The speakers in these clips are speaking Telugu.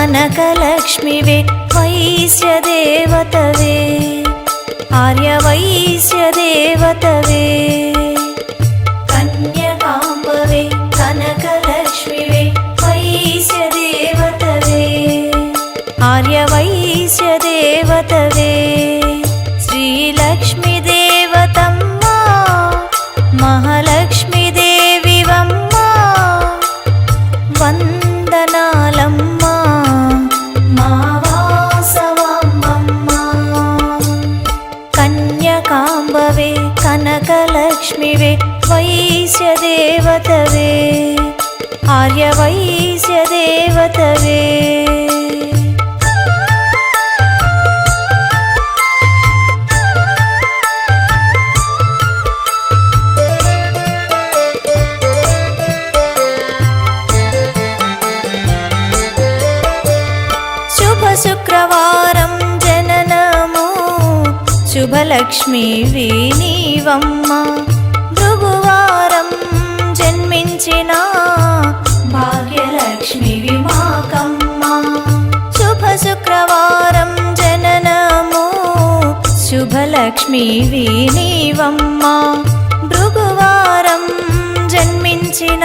కనకలక్ష్మివే వైశ్యదేవతవే ఆర్యవైశ్యదేవతవే కన్యకాంబవే కనకలక్ష్మివే వైశ్యదేవతవే ఆర్యవైశ్యదేవతవే శ్రీలక్ష్మీ దేవతమ్మా మహాలక్ష్మీ దేవివమ్మా వందనాలమ్మా మా వాసవమ్మమ్మా కన్యకాంబవే కనకలక్ష్మివే వైశ్యదేవతవే ఆర్యవైశ్యదేవతవే శుక్రవారం జననము శుభలక్ష్మి నీవమ్మ భృగువారం జన్మించిన భాగ్యలక్ష్మి మాకమ్మ శుభ శుక్రవారం జననము శుభలక్ష్మి నీవమ్మ భృగువారం జన్మించిన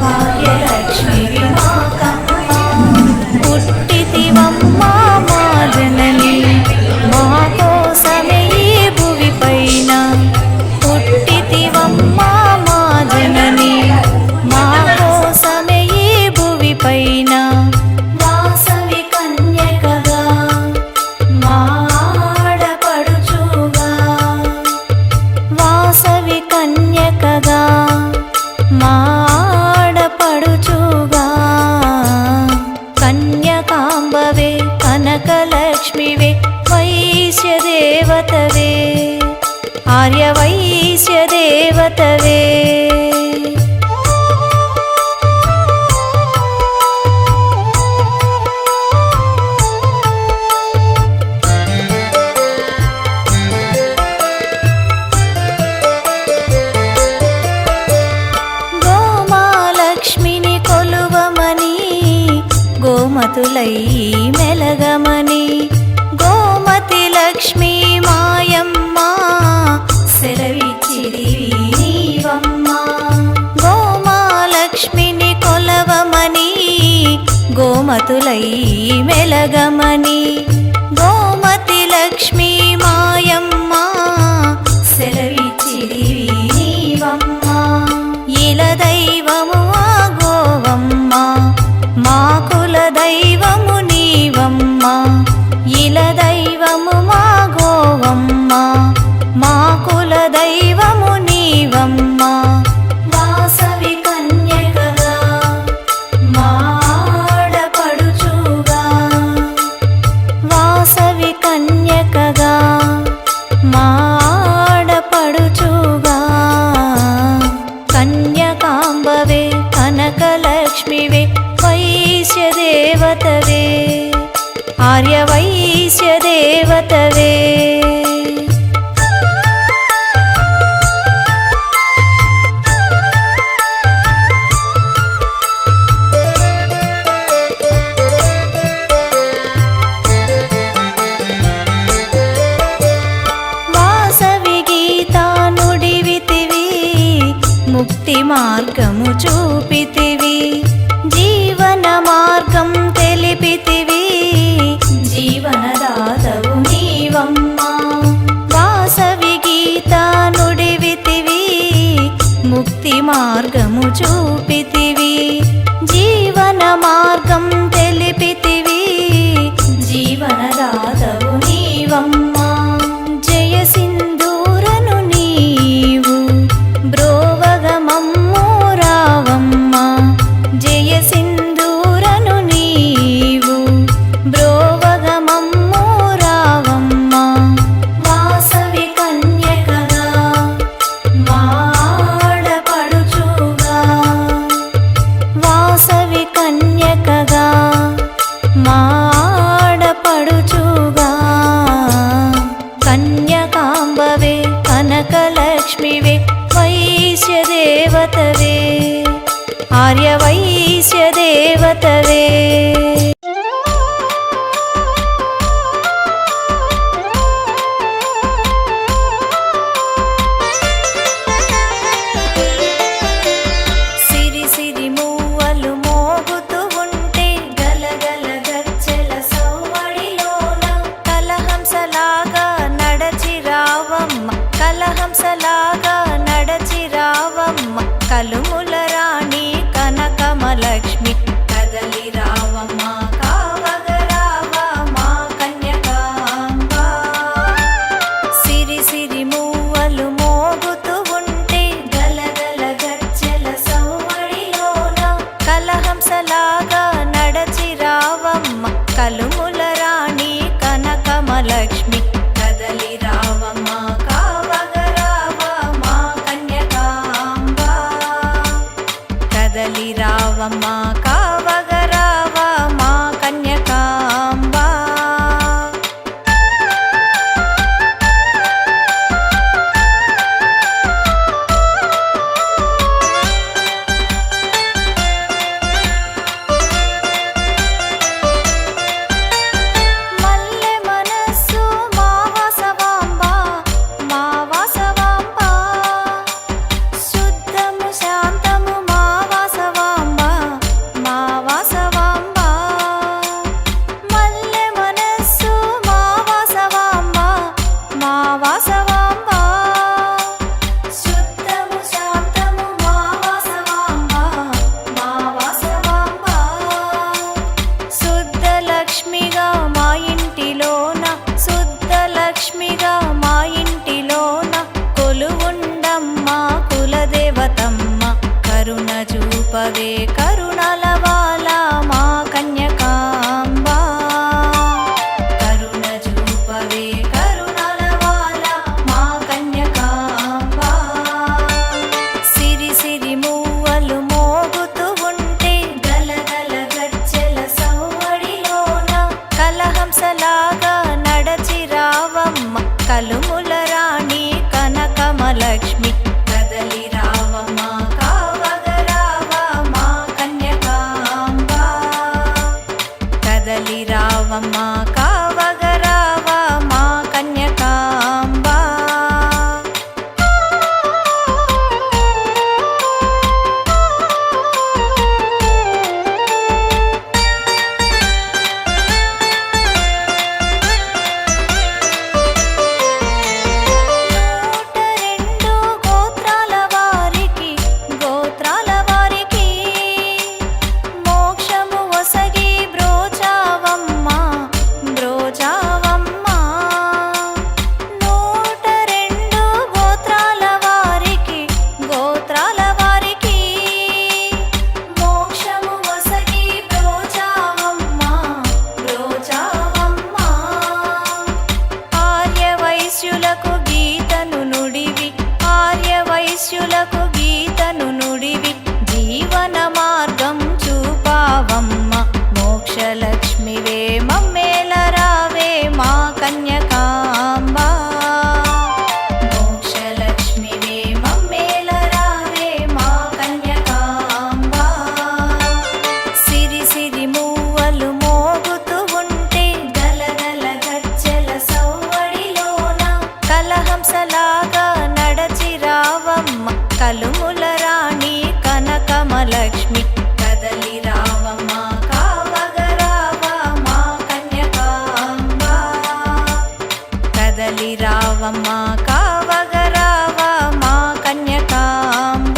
భాగ్యలక్ష్మి మాకమ్మ పుట్టితివమ్మా మా జనని మా కోసమే ఈ భువి పైన పుట్టితివమ్మా మా జనని మా కోసమే ఈ భువి పైన వాసవి కన్యకగా మా ఆడపడుచుగా వాసవి కన్యకగా మా ఆడపడుచుగా కన్యకాంబవే కనకలక్ష్మివే వైశ్యదేవతవే ఆర్యవైశ్యదేవతవే గోమాలక్ష్మిని కొలువమని గోమతులై మెలగమని గోమతి లక్ష్మీ మాయమ్మ సెలవిచ్చిరి నీవమ్మ గోమాలక్ష్మిని కొలవమని గోమతులై మెలగమని గోమతి లక్ష్మీ మాయమ్మ సెలవిచ్చిరి నీవమ్మ ఇల దైవము ఆ గోవమ్మ మా కుల దైవము నీవమ్మ ఇల దైవము మా గోవమ్మ మా కుల దైవము నీవమ్మ వాసవి కన్యకగా మా ఆడపడుచుగా వాసవి కన్యకగా మా ఆడపడుచుగా కన్యకాంబవే కనకలక్ష్మివే వైశ్యదేవతవే ఆర్యవైశ్యదేవతవే వాసవి గీతా నుడివితివి ముక్తి మార్గము చూపితివి జీవన మార్గం తెలిపితివి జీవనదాతవు నీవమ్మా వాసవి గీతా నుడివితివి ముక్తి మార్గము చూపితివి జీవన మార్గం తెలిపితివి జీవనదాతవు నీవమ్మా జయ సింధూరను నీవు బ్రోవగమమ్ము రావమ్మ జయ సింధూరను నీవు బ్రోవగమమ్ము రావమ్మ వాసవి కన్యకగా మా ఆడపడుచుగా వాసవి కన్యకగా మా ఆడపడుచుగా కన్యకాంబవే కనకలక్ష్మివే వైశ్యదేవతవే ఆర్యవై ఈశదేవతవే. సిరి సిరి మూవలు మోగుతూ ఉంటే గలగల గజ్జెల సవ్వడిలోన కలహంసలాగా నడచి రావమ్మ, కలహంసలాగా నడచి రావమ్మ, కలుముల రాణి కనకమలక్ష్మి కదలి రావమ్మ, కావగరావ మా కన్యకాంబ. సిరి సిరి మూవలు మోగుతూ ఉంటే గలగల గజ్జెల సవ్వడిలోన కలహంసలాగా నడచి రావమ్మ, కలుముల రాణి కనకమలక్ష్మి కదలి రావమ్మ, కావగరావ మా కన్యకాంబ. కదలి రావమ్మ, కావగరావ మా కన్యకాంబ. మల్లె మనస్సు మా వాసవాంబ, మా వాసవాంబ. శుద్ధము శాంతము మా వాసవాంబ, మా వాసవాంబ. మల్లె మనస్సు మా వాసవాంబ, మా వాసవాంబ. శుద్ధము శాంతము మా వాసవాంబ, మా వాసవాంబ. శుద్ధ లక్ష్మిగా మా ఇంటిలోన, శుద్ధ లక్ష్మిగా మా ఇంటిలోన కొలువుండమ్మ కులదేవతమ్మ. కరుణ చూపవే కరుణల వాల మా కన్యకాంబ. కరుణ చూపవే కరుణల వాల మా కన్యకాంబ. సిరి సిరి మూవలు మోగుతూ ఉంటే గలగల గజ్జెల సవ్వడిలోన కలహంసలాగా నడచి రావమ్మ, కలుముల రాణి కనకమలక్ష్మి కదలి రావమ్మ, కావగరావ మా కన్యకాంబ. కదలి రావమ్మ, కావగరావ మా కన్యకాంబ. నూట రెండు గోత్రాల వారికి, గోత్రాల వారికి మోక్షము ఒసగి బ్రోచావమ్మ, బ్రోచావమ్మ. నూట రెండు గోత్రాల వారికి, గోత్రాల వారికి మోక్షము ఒసగి బ్రోచావమ్మ, బ్రోచావమ్మ. ఆర్య వైశ్యులకు గీతను నుడివి, ఆర్య వైశ్యులకు గీతను నుడివి, జీవన మార్గం చూపావమ్మ. మోక్షలక్ష్మివే మమ్మేల రావే మా కన్యకాంబ. మోక్షలక్ష్మివే మమ్మేల రావే మా కన్యకాంబ. సిరి సిరి మూవలు మోగుతూ ఉంటే గలగల గజ్జెల సవ్వడిలోన కలహంసలాగా నడచి రావమ్మ, కలుముల రాణి కనకమలక్ష్మి కదలి రావమ్మ, కావగరావ మా కన్యకాంబ. కదలి రావమ్మ, కావగరావ మా కన్యకాంబ.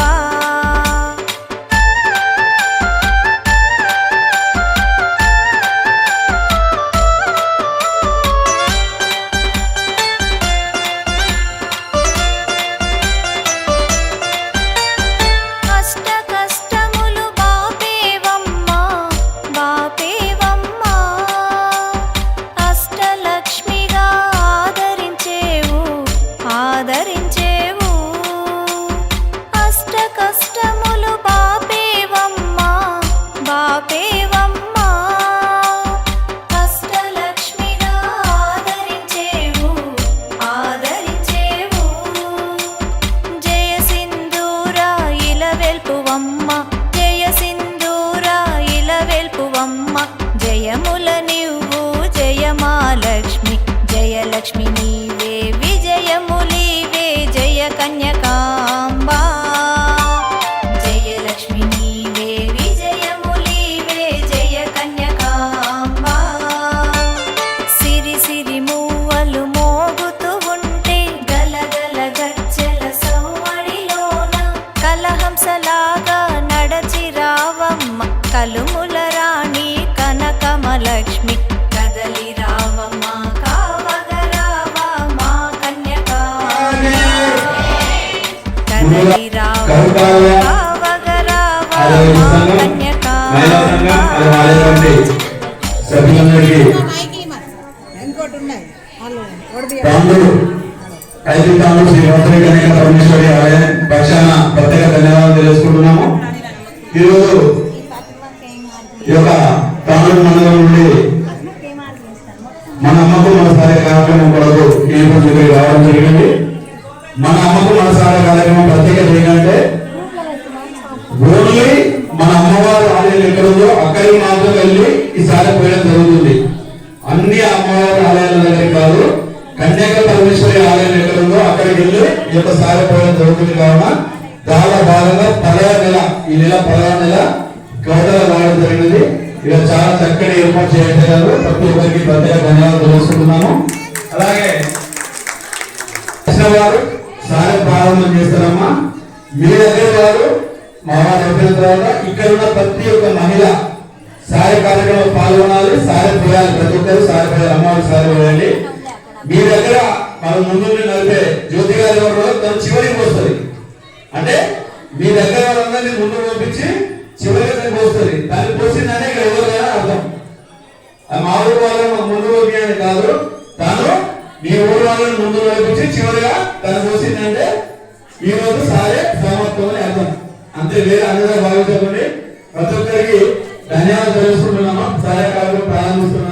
అష్ట కష్టములు బాపేవమ్మ, బాపేవమ్మ. అష్టలక్ష్మిగా ఆదరించేవు, కదలి రావమ్మ కావగరావా మా కన్యకాంబ సభ్యులందరికీ తాండూరు ఐదు తాండూరు శ్రీ మంత్రి కన్యక పరమేశ్వరి ఆలయం పక్షాన ప్రత్యేక ధన్యవాదాలు తెలియజేసుకుంటున్నాము. ఈరోజు ఈ యొక్క తాండూరు మండలం నుండి మన అమ్మకు మన సారే కార్యక్రమం కొరకు ఈ రోజు రావడం జరిగింది. మన అమ్మకు మన సారే కార్యక్రమం ప్రత్యేకత ఏంటంటే ఓన్లీ మన అమ్మవారు ఆలయం ఎక్కడుందో అక్కడికి మాత్రం వెళ్ళి ఈ సారి పోయడం జరుగుతుంది. అన్ని అమ్మవారి ఆలయాల దగ్గర కాదు, కన్యక పరమేశ్వరి ఆలయం ఎక్కడుందో అక్కడికి వెళ్ళి ఈ యొక్క సారి పోయడం జరుగుతుంది. కావున చాలా భాగంగా 10వ నెల, ఈ నెల 10వ నెల కోటలో రావడం జరిగింది. ఇక చాలా చక్కటి ఏర్పాటు చేయగలిగారు. ప్రతి ఒక్కరికి ప్రత్యేక ధన్యవాదాలు తెలుసుకుంటున్నాము. అలాగే వారు సారి ప్రారంభం చేస్తారమ్మా. మీ దగ్గర వారు మా వారు చెప్పిన తర్వాత ఇక్కడ ఉన్న ప్రతి ఒక్క మహిళ సారి కార్యక్రమంలో పాల్గొనాలి, సారి పోయాలి. ప్రతి ఒక్కరు సారి పోయాలి, అమ్మవారు సారి పోయాలి. మీ దగ్గర మనం ముందు నడిపే జ్యోతి గారి తను చివరికి వస్తుంది. అంటే మీ దగ్గర వాళ్ళందరినీ ముందు పంపించి చివరికి తనకు వస్తుంది. తనకు పోసిందంటే ఇక్కడ ఎవరికైనా అర్థం. మా ఊరు వాళ్ళని ముందు పంపించని కాదు, తాను మీ ఊరు వాళ్ళని ముందు పంపించి చివరిగా తను పోసిందంటే ఈ రోజు సారే సమత్వం అని అర్థం. అంతే, వేరే అందరూ భావించకండి. ప్రతి ఒక్కరికి ధన్యవాదాలు తెలుసుకుంటున్నాము. సారే కార్యక్రమం ప్రారంభిస్తున్నాము.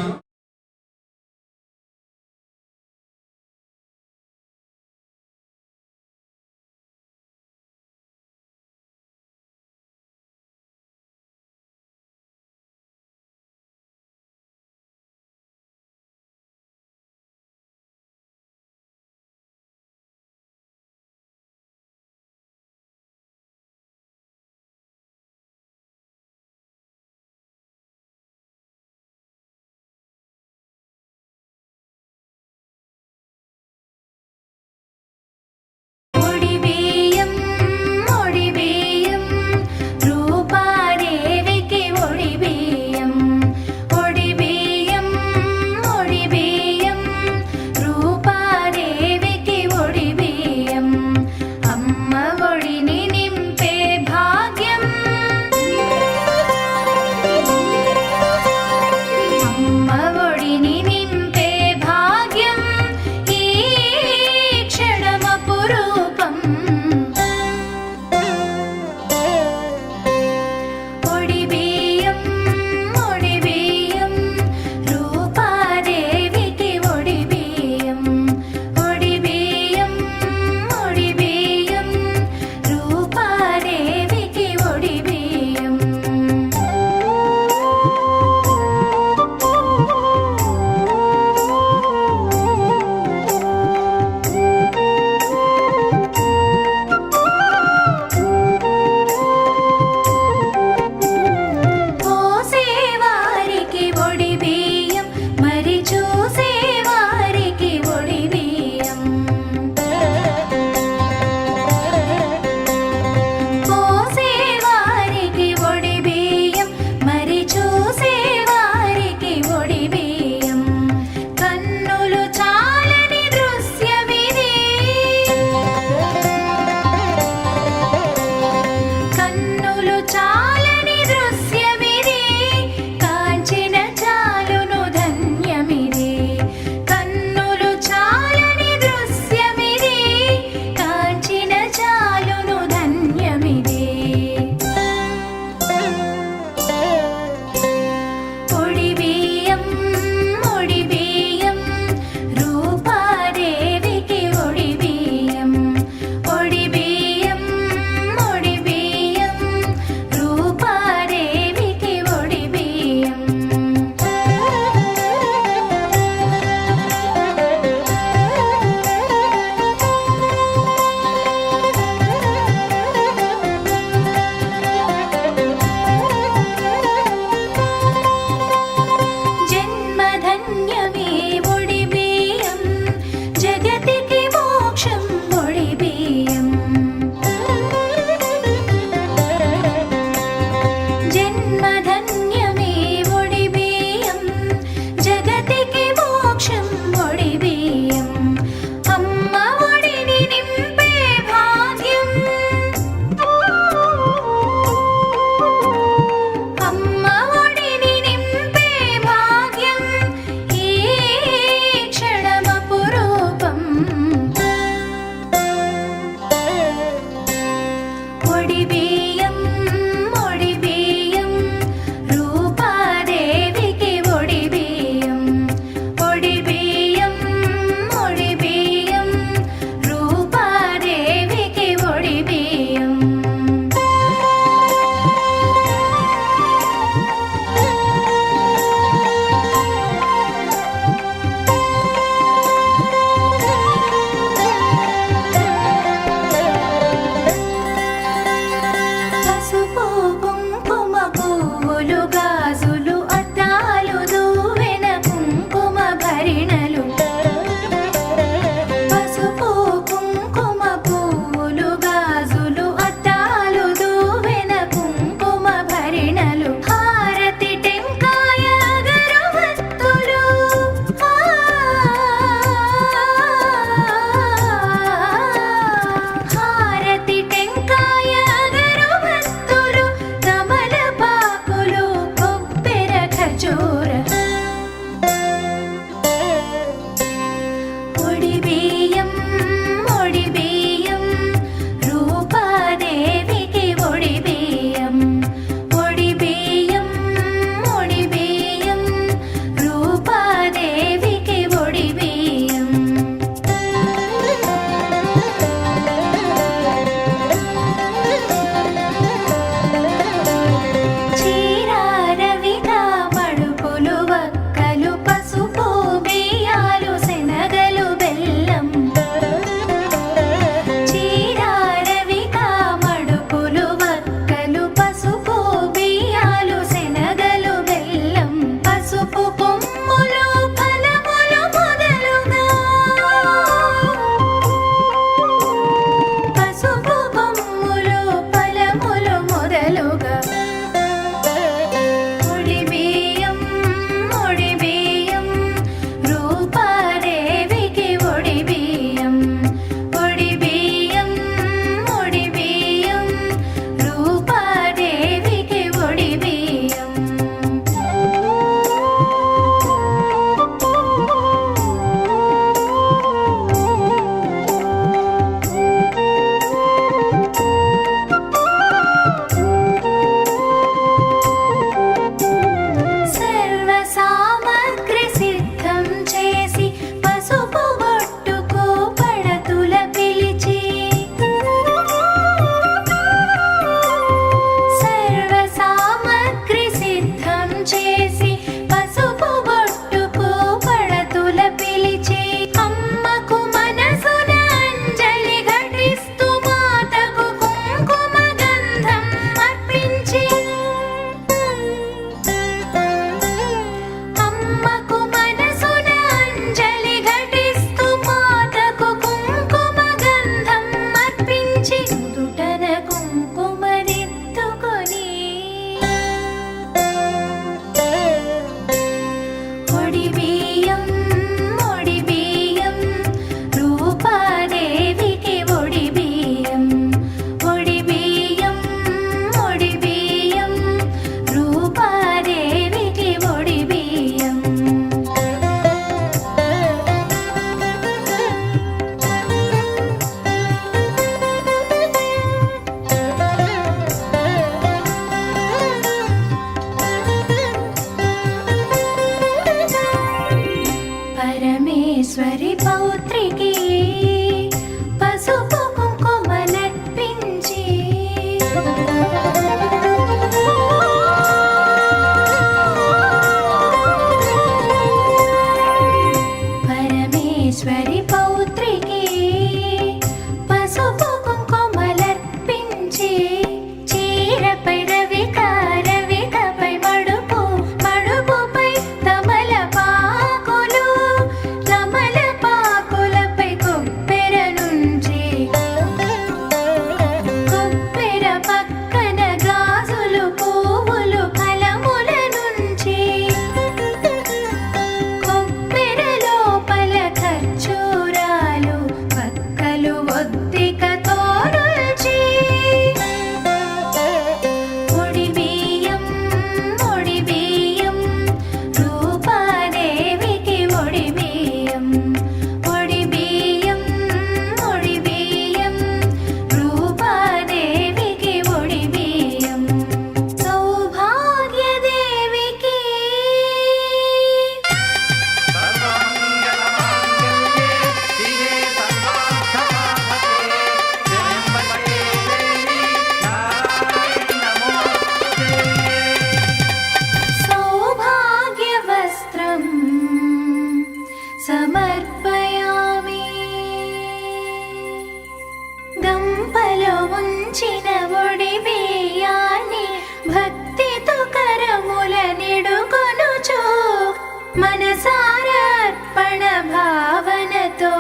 భావనతో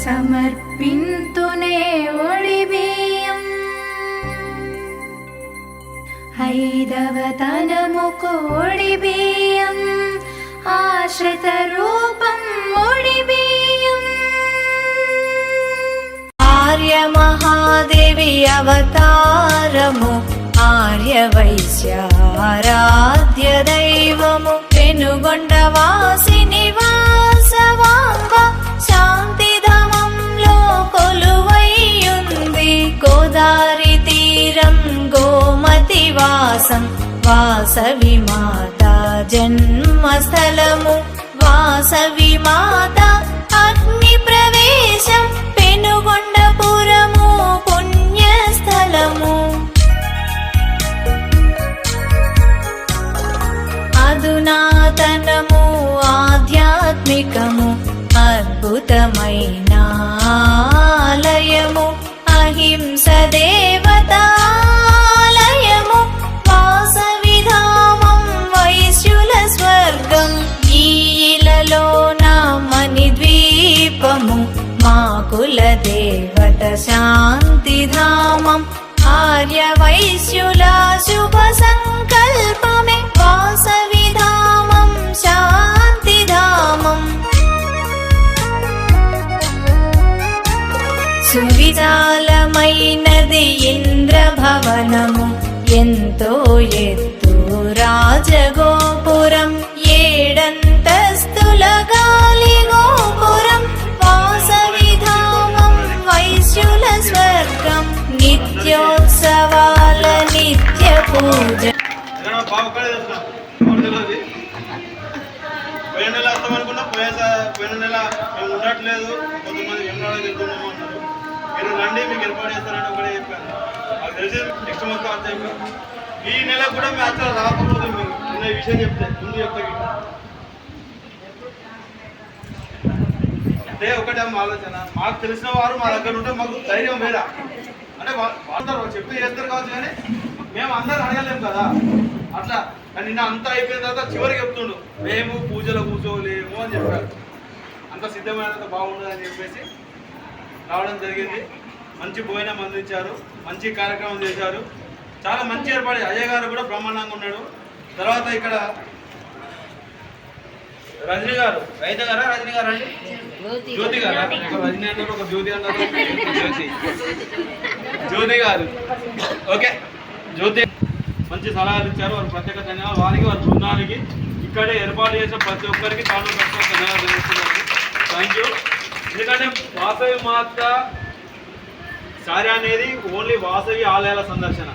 సమర్పింతునే ఒడిబియ్యం ఐదవతనము కోడిబియ్యం ఆశ్రిత రూపం ఒడిబియ్యం ఆర్య మహాదేవి అవతారము ఆర్య వైశ్యారాధ్య దైవము పెనుగొండవాసి నివాసవాంబ శాంతిధామంలో కొలువైయుంది గోదారి తీరం గోమతి వాసం వాసవి మాత జన్మస్థలము వాసవి మాత అగ్ని ప్రవేశం పెనుగొండపురము పుణ్యస్థలము అధునాతనము ఆధ్యాత్మికము అద్భుతమైన ఆలయము అహింస దేవతాలయము వాసవిధామం వైశ్యుల స్వర్గం ఈలలో నా మణిద్వీపము మా కుల దేవత శాంతిధామం ఆర్య వైశ్యుల శుభ సంకల్పమే వాసవిధామం శాంతిధామం సువిశాలమైనది ఇంద్రభవనము ఎంతో ఎత్తు రాజగోపురం ఏడంతస్తుల గాలి గోపురం వాసవిధామం వైశ్యుల స్వర్గం నిత్యోత్సవాల నిత్య పూజ పోయిన నెల వస్తామనుకున్నా పోయిన నెల మేము ఉండట్లేదు కొంతమంది వెంబడాలకు వెళ్తున్నాము అన్నారు. మీరు రండి మీకు ఏర్పాటు చేస్తారని ఒకటే చెప్పాను. అది తెలిసి నెక్స్ట్ మంత్ అంత చెప్పాను. ఈ నెల కూడా మేము అసలు రాకపోతే మీరు నిన్న ఈ విషయం చెప్తే ముందు చెప్తా అంటే ఒకటే ఆలోచన మాకు తెలిసిన వారు మా దగ్గర ఉంటే మాకు ధైర్యం వేరా అంటే వాళ్ళు చెప్పి చేస్తారు కావచ్చు కానీ మేము అందరూ అడగలేము కదా అట్లా. నిన్న అంతా అయిపోయిన తర్వాత చివరికి చెప్తుండు మేము పూజలో కూర్చోలేము అని చెప్పారు. అంత సిద్ధమైనంత బాగుండదు అని చెప్పేసి రావడం జరిగింది. మంచి భోజనం అందించారు, మంచి కార్యక్రమం చేశారు, చాలా మంచి ఏర్పాటు. అజయ్ గారు కూడా బ్రహ్మాండంగా ఉన్నాడు. తర్వాత ఇక్కడ రజనీ గారు రైతు గారా రజనీ గారు అండి జ్యోతి గారు ఒక రజనీ అన్నారు ఒక జ్యోతి అన్నారు జ్యోతి గారు ఓకే జ్యోతి మంచి సలహాలు ఇచ్చారు. వారు ప్రత్యేక ధన్యవాదాలు వారికి వారి బృందానికి ఇక్కడే ఏర్పాటు చేసిన ప్రతి ఒక్కరికి చాలా ప్రత్యేక ధన్యవాదాలు తెలుస్తున్నాను. Thank you. ఎందుకంటే వాసవి మాత సారి అనేది ఓన్లీ వాసవి ఆలయాల సందర్శన.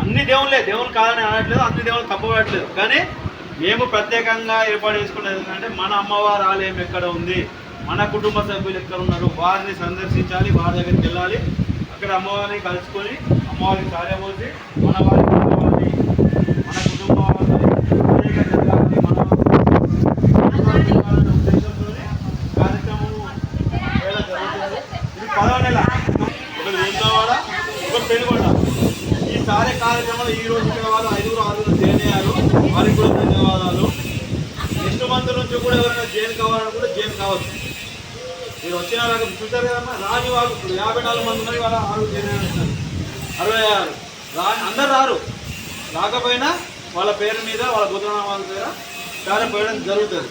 అన్ని దేవుళ్ళే దేవుని కాదని అనట్లేదు, అన్ని దేవుళ్ళు తప్పబడట్లేదు. కానీ మేము ప్రత్యేకంగా ఏర్పాటు చేసుకునేది ఏంటంటే మన అమ్మవారి ఆలయం ఎక్కడ ఉంది, మన కుటుంబ సభ్యులు ఎక్కడ ఉన్నారు వారిని సందర్శించాలి, వారి దగ్గరికి వెళ్ళాలి, అక్కడ అమ్మవారిని కలుసుకొని అమ్మవారికి కార్యమోసి మన వారికి మన కుటుంబ వారిని ఉద్దేశంతో కార్యక్రమం జరుగుతుంది. ఇది 10వ నెల. ఒకటి వేములవాడ, ఒకటి పెనుగొండ. ఈసారి కార్యక్రమాలు ఈ రోజు ఇక్కడ వాళ్ళు 5-6 జాయిన్ అయ్యారు. వారికి కూడా ధన్యవాదాలు. నెక్స్ట్ మంత్ నుంచి కూడా ఎవరైనా జాయిన్ కావాలని కూడా జాయిన్ కావచ్చు. మీరు వచ్చిన చూసారు కదమ్మా రాని వాళ్ళు ఇప్పుడు 54 మంది ఉన్నారు. వాళ్ళ 6 జాయిన్ అయినారు, 66 అందరు రారు. రాకపోయినా వాళ్ళ పేరు మీద వాళ్ళ గోత్రనామాల పేర కార్యం పోయడం జరుగుతుంది.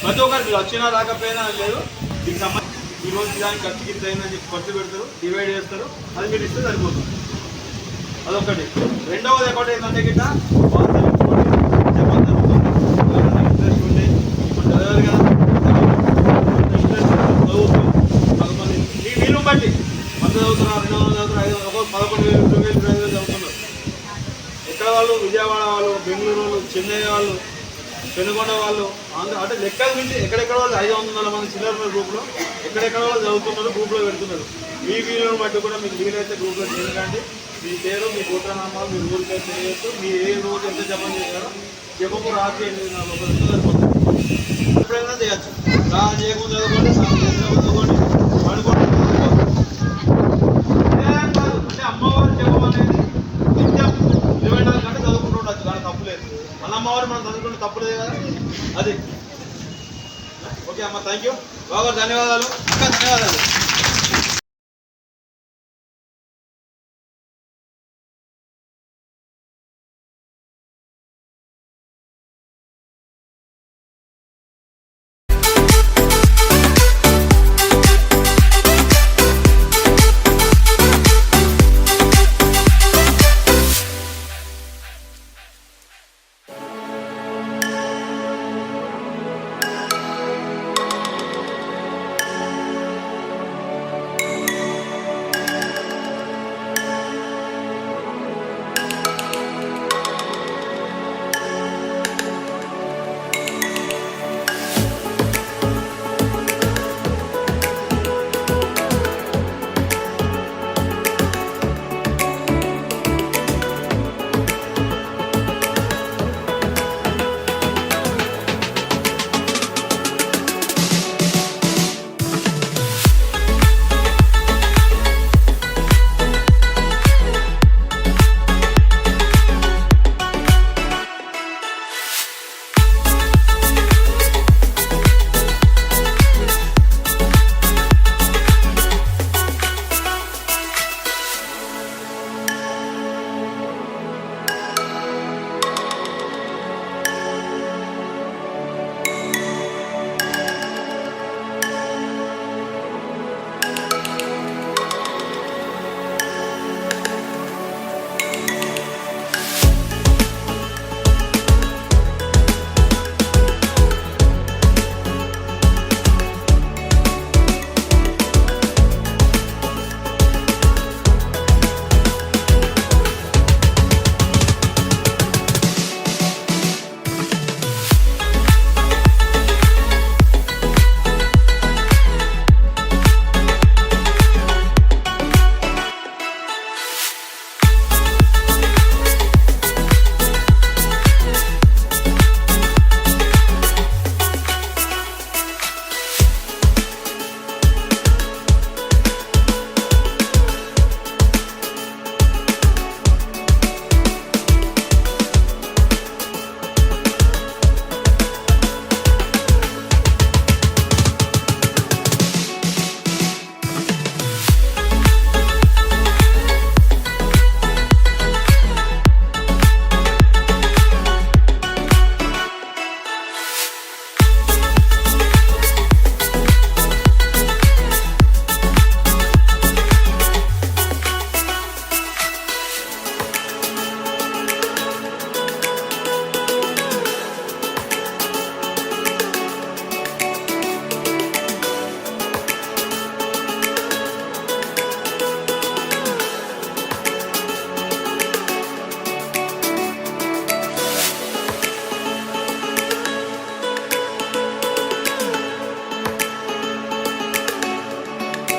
ప్రతి ఒక్కరికి వచ్చినా రాకపోయినా లేదు. దీనికి సంబంధించి ఈరోజు దానికి ఖర్చుకి ఇంత అయిందని చెప్పి ఖర్చు పెడతారు, డివైడ్ చేస్తారు. అది మీరు ఇస్తే సరిపోతుంది. అదొకటి. రెండవది ఒకటి ఏంటంటే గిట్ట చెప్పడం జరుగుతుంది. ఇంట్రెస్ట్ ఉండి ఇప్పుడు చదివారు కదా ఇంట్రెస్ట్ చదువుతాం. కొంతమంది మీ వీలు బట్టి 100 చదువుతున్నారు, 200 చదువుతున్నారు, 500, 11,000, 20,000, 25,000 చదువుతున్నారు. ఎక్కడ వాళ్ళు విజయవాడ వాళ్ళు, బెంగళూరు వాళ్ళు, చెన్నై వాళ్ళు, పెనుగొండ వాళ్ళు, అంటే లెక్కలు మించి ఎక్కడెక్కడ వాళ్ళు 500 మంది చిల్లర గ్రూప్లో ఎక్కడెక్కడ వాళ్ళు చదువుతున్నారు, గ్రూప్లో పెడుతున్నారు. మీ వీలును బట్టి కూడా మీకు వీలైతే గ్రూప్లో చేయకండి. మీ పేరు, మీ గోత్రనామాలు, మీ ఊరి పేరు తెలియజేస్తూ మీ ఏ రోజు ఎంత జపం చేశారో జపము రాత్రి 8 సరిపోతుంది. ఎప్పుడైనా చేయొచ్చు. రా చేయకుండా చదువుకోండి, చదువుకోండి, పడుకోండి. అంటే అమ్మవారి జపం అనేది నిత్యం 24 గంటలు చదువుకుంటూ ఉండొచ్చు, కానీ తప్పులేదు. మన అమ్మవారు మనం చదువుకుంటే తప్పులేదు కదా. అది బాగా ధన్యవాదాలు, ఇంకా ధన్యవాదాలు.